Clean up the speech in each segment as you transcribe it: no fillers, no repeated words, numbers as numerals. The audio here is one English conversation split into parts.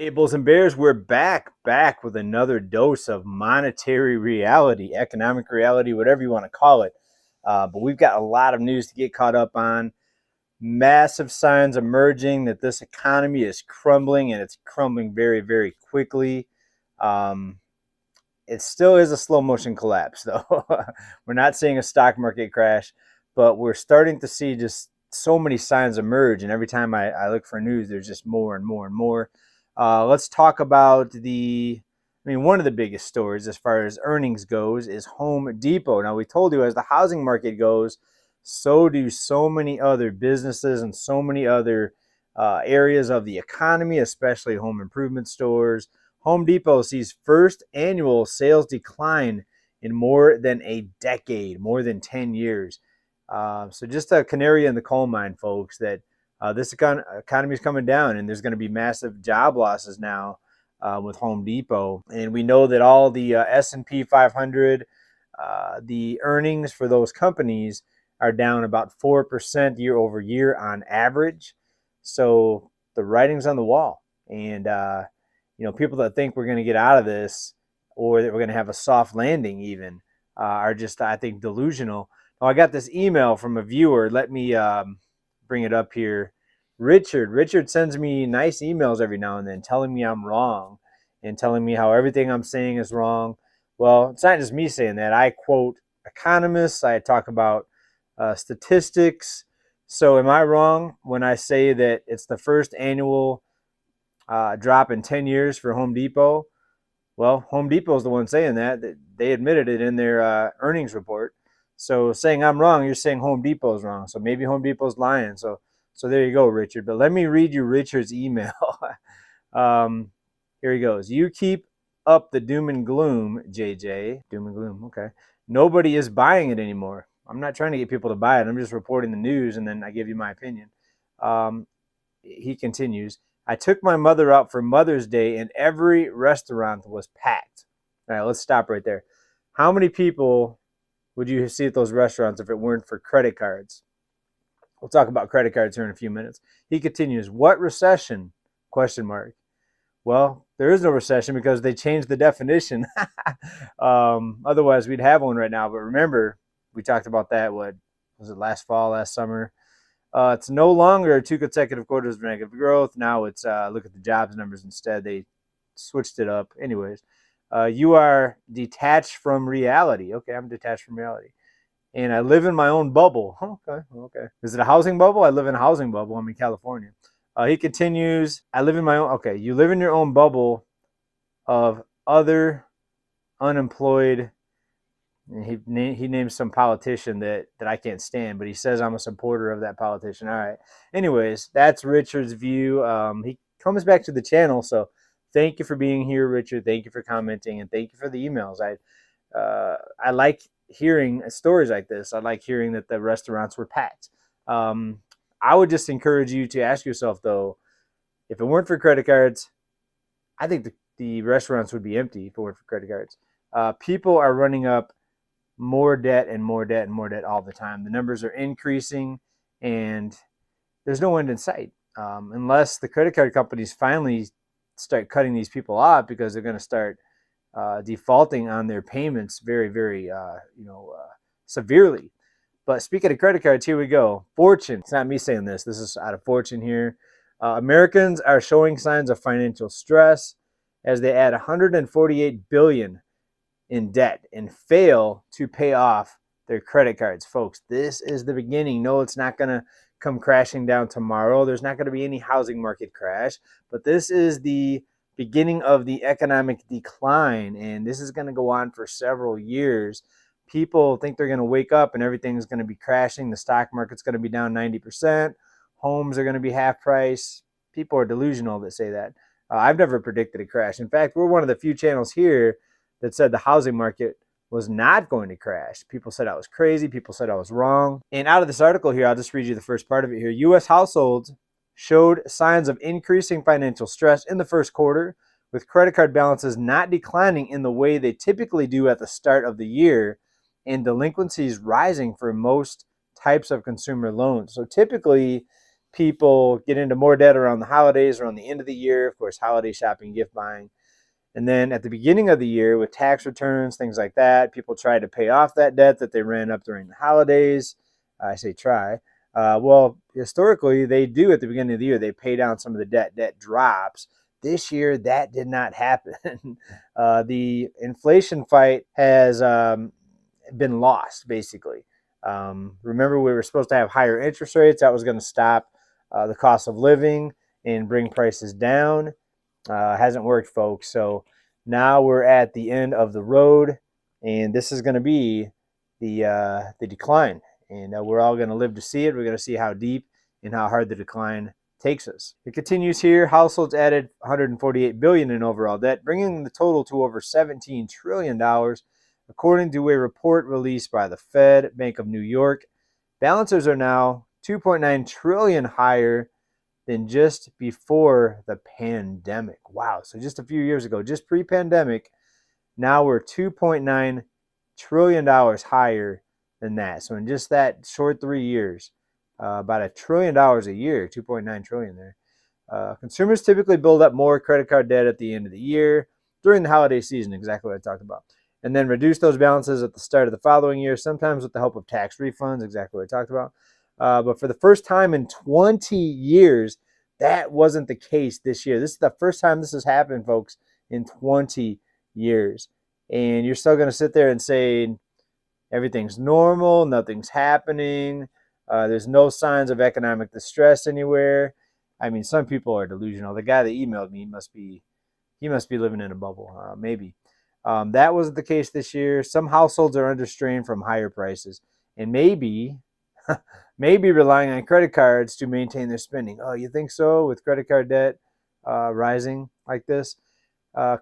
Hey, Bulls and Bears, we're back with another dose of monetary reality, economic reality, whatever you want to call it. But we've got a lot of news to get caught up on. Massive signs emerging that this economy is crumbling, and it's crumbling very, very quickly. It still is a slow motion collapse, though. We're not seeing a stock market crash, but we're starting to see just so many signs emerge. And every time I look for news, there's just more and more and more. Let's talk about one of the biggest stories as far as earnings goes is Home Depot. Now, we told you as the housing market goes, so do so many other businesses and so many other areas of the economy, especially home improvement stores. Home Depot sees first annual sales decline in more than a decade, more than 10 years. So just a canary in the coal mine, folks, that this economy is coming down, and there's going to be massive job losses now with Home Depot. And we know that all the S&P 500, the earnings for those companies are down about 4% year over year on average. So the writing's on the wall. And, people that think we're going to get out of this or that we're going to have a soft landing even are just, I think, delusional. Now, I got this email from a viewer. Let me bring it up here. Richard sends me nice emails every now and then telling me I'm wrong and telling me how everything I'm saying is wrong. Well, it's not just me saying that. I quote economists. I talk about statistics. So am I wrong when I say that it's the first annual drop in 10 years for Home Depot? Well, Home Depot is the one saying that. They admitted it in their earnings report. So saying I'm wrong, you're saying Home Depot is wrong. So maybe Home Depot's lying. So there you go, Richard. But let me read you Richard's email. Here he goes. You keep up the doom and gloom, JJ. Doom and gloom, okay. Nobody is buying it anymore. I'm not trying to get people to buy it. I'm just reporting the news, and then I give you my opinion. He continues. I took my mother out for Mother's Day, and every restaurant was packed. All right, let's stop right there. How many people would you see at those restaurants if it weren't for credit cards? We'll talk about credit cards here in a few minutes. He continues, what recession? Question mark. Well, there is no recession because they changed the definition. Otherwise, we'd have one right now. But remember, we talked about that, what was it, last fall, last summer? It's no longer 2 consecutive quarters of negative growth. Now it's look at the jobs numbers instead. They switched it up. Anyways, you are detached from reality. Okay, I'm detached from reality. And I live in my own bubble. Okay. Is it a housing bubble? I live in a housing bubble. I'm in California. He continues, I live in my own. Okay, you live in your own bubble of other unemployed. He names some politician that I can't stand, but he says I'm a supporter of that politician. All right. Anyways, that's Richard's view. He comes back to the channel, so thank you for being here, Richard. Thank you for commenting, and thank you for the emails. I like hearing stories like this. I like hearing that the restaurants were packed. I would just encourage you to ask yourself, though, if it weren't for credit cards, I think the restaurants would be empty if it weren't for credit cards. People are running up more debt and more debt and more debt all the time. The numbers are increasing, and there's no end in sight unless the credit card companies finally start cutting these people off because they're going to start defaulting on their payments very, very, severely. But speaking of credit cards, here we go. Fortune. It's not me saying this. This is out of Fortune here. Americans are showing signs of financial stress as they add $148 billion in debt and fail to pay off their credit cards. Folks, this is the beginning. No, it's not going to come crashing down tomorrow. There's not going to be any housing market crash, but this is the beginning of the economic decline, and this is going to go on for several years. People think they're going to wake up and everything's going to be crashing. The stock market's going to be down 90%. Homes are going to be half price. People are delusional that say that. I've never predicted a crash. In fact, we're one of the few channels here that said the housing market was not going to crash. People said I was crazy. People said I was wrong. And out of this article here, I'll just read you the first part of it here. U.S. households showed signs of increasing financial stress in the first quarter, with credit card balances not declining in the way they typically do at the start of the year, and delinquencies rising for most types of consumer loans. So typically, people get into more debt around the holidays, around the end of the year, of course, holiday shopping, gift buying. And then at the beginning of the year with tax returns, things like that, people try to pay off that debt that they ran up during the holidays. I say try. Well, historically, they do at the beginning of the year. They pay down some of the debt. Debt drops. This year, that did not happen. The inflation fight has been lost, basically. Remember, we were supposed to have higher interest rates. That was going to stop the cost of living and bring prices down. Hasn't worked, folks. So now we're at the end of the road, and this is going to be the decline. And we're all going to live to see it. We're going to see how deep and how hard the decline takes us. It continues here. Households added $148 billion in overall debt, bringing the total to over $17 trillion, according to a report released by the Fed, Bank of New York. Balances are now $2.9 trillion higher than just before the pandemic. Wow. So just a few years ago, just pre-pandemic, now we're $2.9 trillion higher than that. So in just that short 3 years, about $1 trillion a year, 2.9 trillion there. Consumers typically build up more credit card debt at the end of the year during the holiday season, exactly what I talked about, and then reduce those balances at the start of the following year, sometimes with the help of tax refunds, exactly what I talked about. But for the first time in 20 years, that wasn't the case this year. This is the first time this has happened, folks, in 20 years. And you're still going to sit there and say everything's normal, nothing's happening, there's no signs of economic distress anywhere. I mean, some people are delusional. The guy that emailed me must be living in a bubble, maybe. That wasn't the case this year. Some households are under strain from higher prices, and maybe relying on credit cards to maintain their spending. Oh, you think so? With credit card debt rising like this?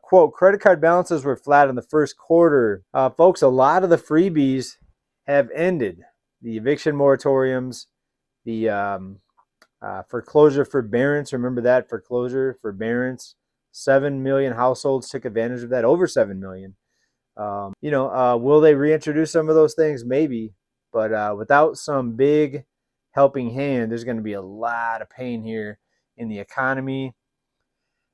Quote, credit card balances were flat in the first quarter. Folks, a lot of the freebies have ended. The eviction moratoriums, the foreclosure forbearance. Remember that? Foreclosure forbearance. 7 million households took advantage of that. Over 7 million. Will they reintroduce some of those things? Maybe. But without some big helping hand, there's going to be a lot of pain here in the economy.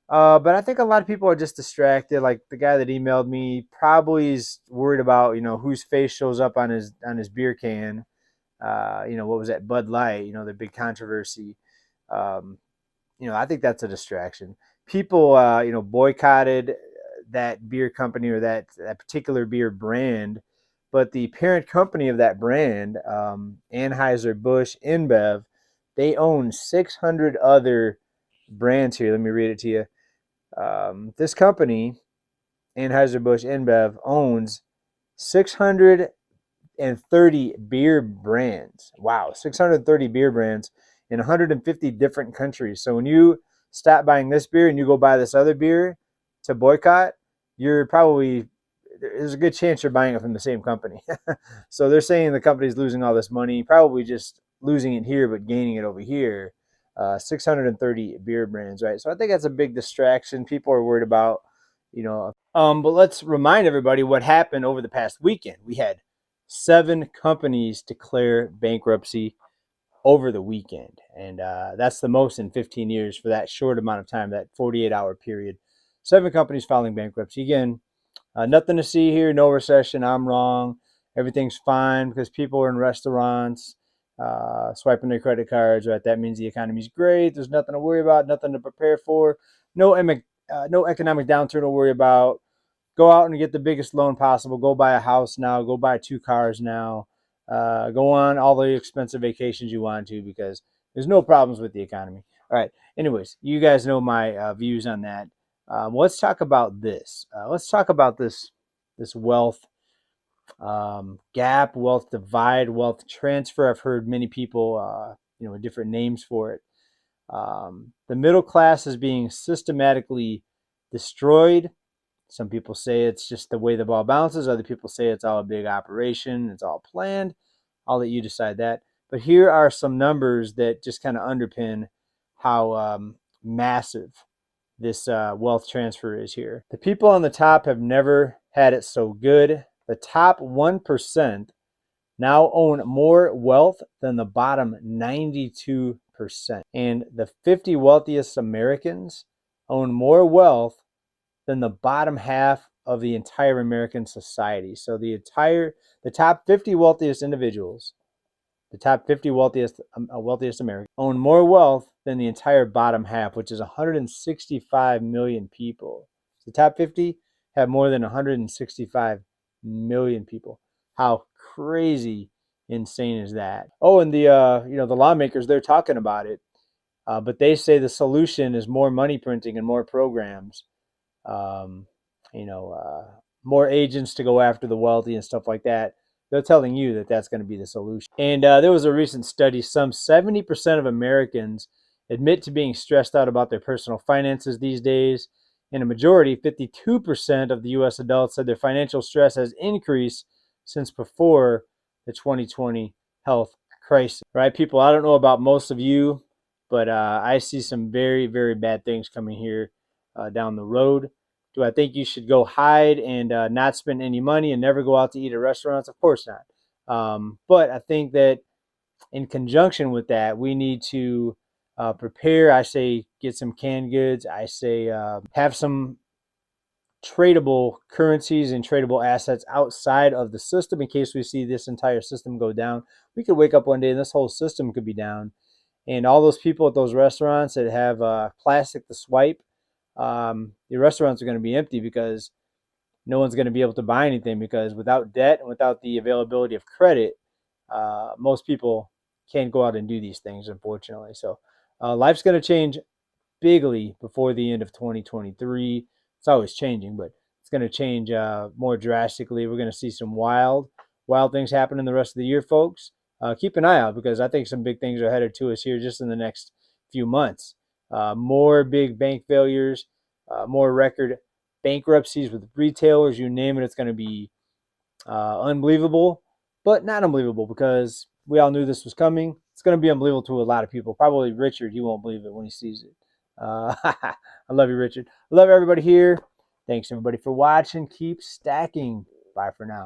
But I think a lot of people are just distracted. Like the guy that emailed me probably is worried about, whose face shows up on his beer can. What was that? Bud Light, the big controversy. I think that's a distraction. People, boycotted that beer company or that particular beer brand, but the parent company of that brand, Anheuser-Busch InBev, they own 600 other brands here. Let me read it to you. This company, Anheuser-Busch InBev, owns 630 beer brands. Wow, 630 beer brands in 150 different countries. So when you stop buying this beer and you go buy this other beer to boycott, there's a good chance you're buying it from the same company. So they're saying the company's losing all this money, probably just losing it here but gaining it over here. 630 beer brands, right? So I think that's a big distraction. People are worried about, but let's remind everybody what happened over the past weekend. We had 7 companies declare bankruptcy over the weekend, and that's the most in 15 years for that short amount of time, that 48-hour period. 7 companies filing bankruptcy. Again, nothing to see here, no recession, I'm wrong. Everything's fine because people are in restaurants, swiping their credit cards, right? That means the economy's great. There's nothing to worry about, nothing to prepare for. No economic downturn to worry about. Go out and get the biggest loan possible. Go buy a house now. Go buy 2 cars now. Go on all the expensive vacations you want to because there's no problems with the economy. All right. Anyways, you guys know my views on that. Let's talk about this. Let's talk about this wealth gap, wealth divide, wealth transfer. I've heard many people, different names for it. The middle class is being systematically destroyed. Some people say it's just the way the ball bounces. Other people say it's all a big operation. It's all planned. I'll let you decide that. But here are some numbers that just kind of underpin how massive this wealth transfer is here. The people on the top have never had it so good. The top 1% now own more wealth than the bottom 92%. And the 50 wealthiest Americans own more wealth than the bottom half of the entire American society. So the top 50 wealthiest individuals, the top 50 wealthiest Americans, own more wealth than the entire bottom half, which is 165 million people. The top 50 have more than 165 million people. How crazy insane is that? Oh, and the lawmakers, they're talking about it, but they say the solution is more money printing and more programs. Um, more agents to go after the wealthy and stuff like that. They're telling you that that's going to be the solution. And there was a recent study. Some 70% of Americans admit to being stressed out about their personal finances these days. And a majority, 52% of the U.S. adults said their financial stress has increased since before the 2020 health crisis. Right, people, I don't know about most of you, but I see some very, very bad things coming here down the road. Do I think you should go hide and not spend any money and never go out to eat at restaurants? Of course not. But I think that in conjunction with that, we need to prepare. I say get some canned goods. I say have some tradable currencies and tradable assets outside of the system in case we see this entire system go down. We could wake up one day and this whole system could be down. And all those people at those restaurants that have plastic to swipe, the restaurants are going to be empty because no one's going to be able to buy anything, because without debt and without the availability of credit, most people can't go out and do these things, unfortunately. So life's going to change bigly before the end of 2023. It's always changing, but it's going to change more drastically. We're going to see some wild things happen in the rest of the year, folks. Keep an eye out, because I think some big things are headed to us here just in the next few months. More big bank failures, more record bankruptcies with retailers, you name it. It's going to be unbelievable, but not unbelievable, because we all knew this was coming. It's going to be unbelievable to a lot of people. Probably Richard, he won't believe it when he sees it. I love you, Richard. I love everybody here. Thanks, everybody, for watching. Keep stacking. Bye for now.